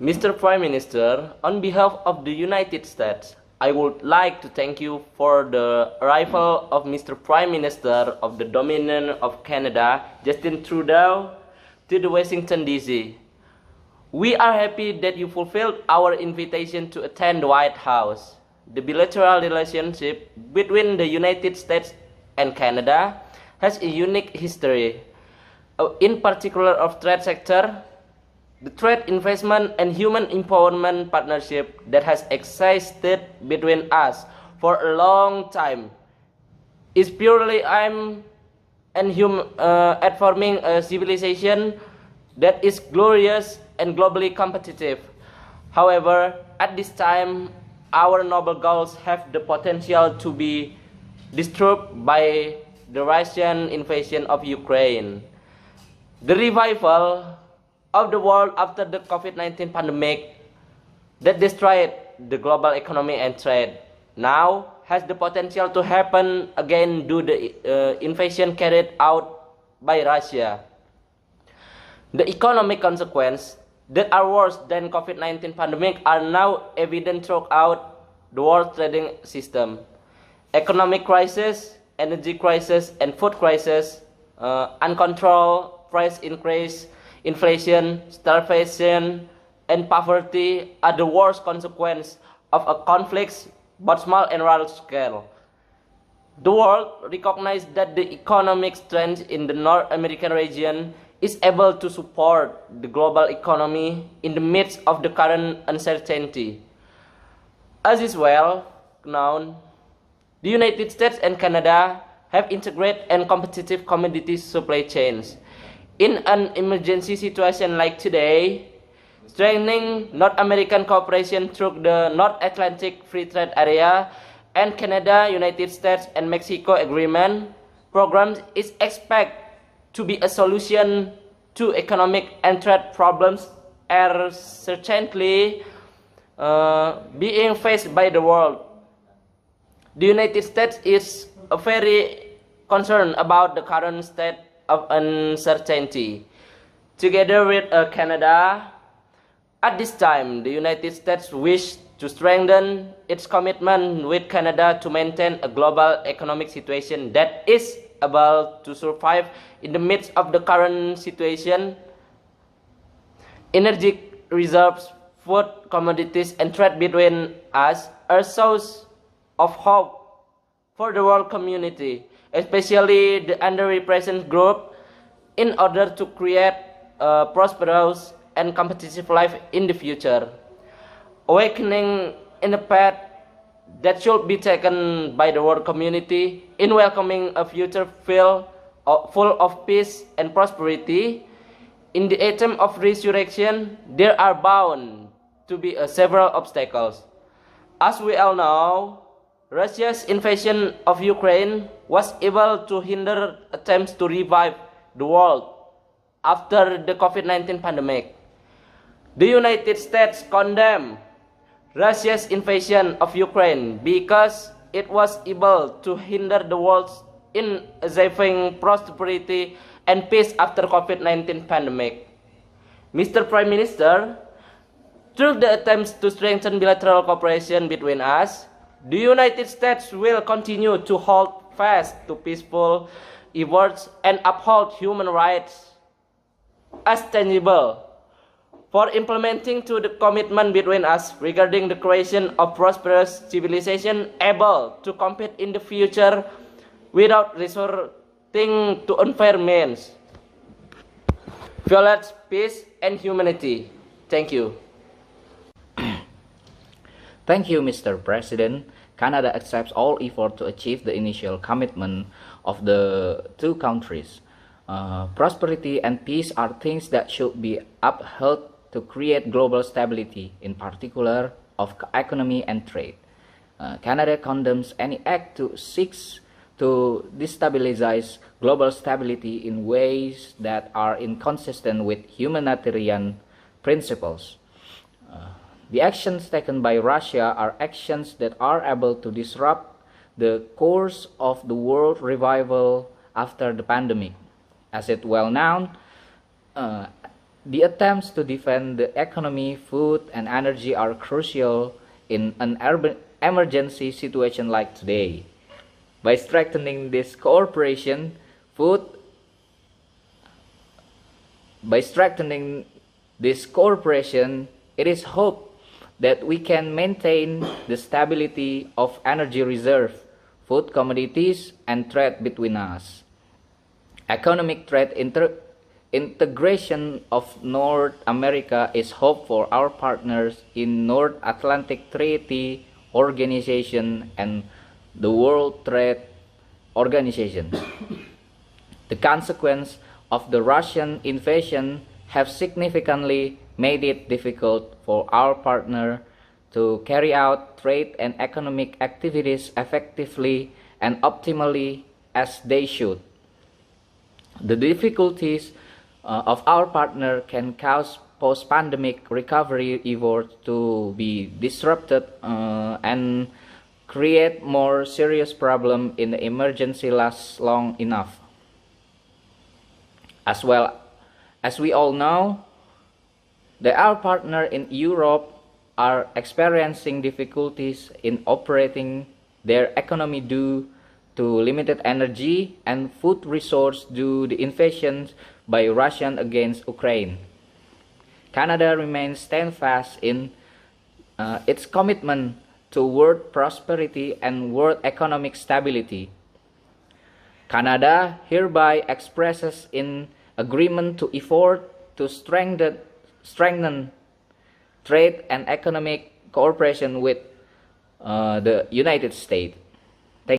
Mr. Prime Minister, on behalf of the United States, I would like to thank you for the arrival of Mr. Prime Minister of the Dominion of Canada, Justin Trudeau, to the Washington, D.C. We are happy that you fulfilled our invitation to attend the White House. The bilateral relationship between the United States and Canada has a unique history, in particular of trade sector. The trade, investment, and human empowerment partnership that has existed between us for a long time is purely aimed at forming a civilization that is glorious and globally competitive. However, at this time, our noble goals have the potential to be disturbed by the Russian invasion of Ukraine. The revival of the world after the COVID-19 pandemic that destroyed the global economy and trade now has the potential to happen again due to the invasion carried out by Russia. The economic consequences that are worse than COVID-19 pandemic are now evident throughout the world trading system. Economic crisis, energy crisis, and food crisis, uncontrolled price increase, inflation, starvation, and poverty are the worst consequence of a conflict, both small and large scale. The world recognized that the economic strength in the North American region is able to support the global economy in the midst of the current uncertainty. As is well known, the United States and Canada have integrated and competitive commodity supply chains. In an emergency situation like today, strengthening North American cooperation through the North Atlantic Free Trade Area and Canada, United States, and Mexico Agreement programs is expected to be a solution to economic and trade problems are certainly being faced by the world. The United States is very concerned about the current state of uncertainty. Together with Canada, at this time, the United States wishes to strengthen its commitment with Canada to maintain a global economic situation that is able to survive in the midst of the current situation. Energy reserves, food, commodities, and trade between us are a source of hope for the world community, especially the underrepresented group, in order to create a prosperous and competitive life in the future. Awakening in a path that should be taken by the world community in welcoming a future full of peace and prosperity. In the attempt of resurrection, there are bound to be several obstacles. As we all know, Russia's invasion of Ukraine was able to hinder attempts to revive the world after the COVID-19 pandemic. The United States condemned Russia's invasion of Ukraine because it was able to hinder the world in achieving prosperity and peace after COVID-19 pandemic. Mr. Prime Minister, through the attempts to strengthen bilateral cooperation between us, the United States will continue to hold fast to peaceful efforts and uphold human rights as tangible for implementing to the commitment between us regarding the creation of prosperous civilization able to compete in the future without resorting to unfair means, violence, peace, and humanity. Thank you. Thank you, Mr. President. Canada accepts all effort to achieve the initial commitment of the two countries. Prosperity and peace are things that should be upheld to create global stability, in particular of economy and trade. Canada condemns any act to seek to destabilize global stability in ways that are inconsistent with humanitarian principles. The actions taken by Russia are actions that are able to disrupt the course of the world revival after the pandemic. As it well known, The attempts to defend the economy, food, and energy are crucial in an emergency situation like today. By strengthening this cooperation, it is hoped that we can maintain the stability of energy reserve, food commodities, and trade between us. Economic trade integration of North America is hoped for our partners in North Atlantic Treaty Organization and the World Trade Organization. The consequence of the Russian invasion have significantly made it difficult for our partner to carry out trade and economic activities effectively and optimally as they should. The difficulties of our partner can cause post-pandemic recovery efforts to be disrupted and create more serious problems in the emergency lasts long enough. As well as we all know, our partner in Europe are experiencing difficulties in operating their economy due to limited energy and food resources due to the invasion by Russia against Ukraine. Canada remains steadfast in its commitment to world prosperity and world economic stability. Canada hereby expresses in agreement to effort to strengthen trade and economic cooperation with the United States.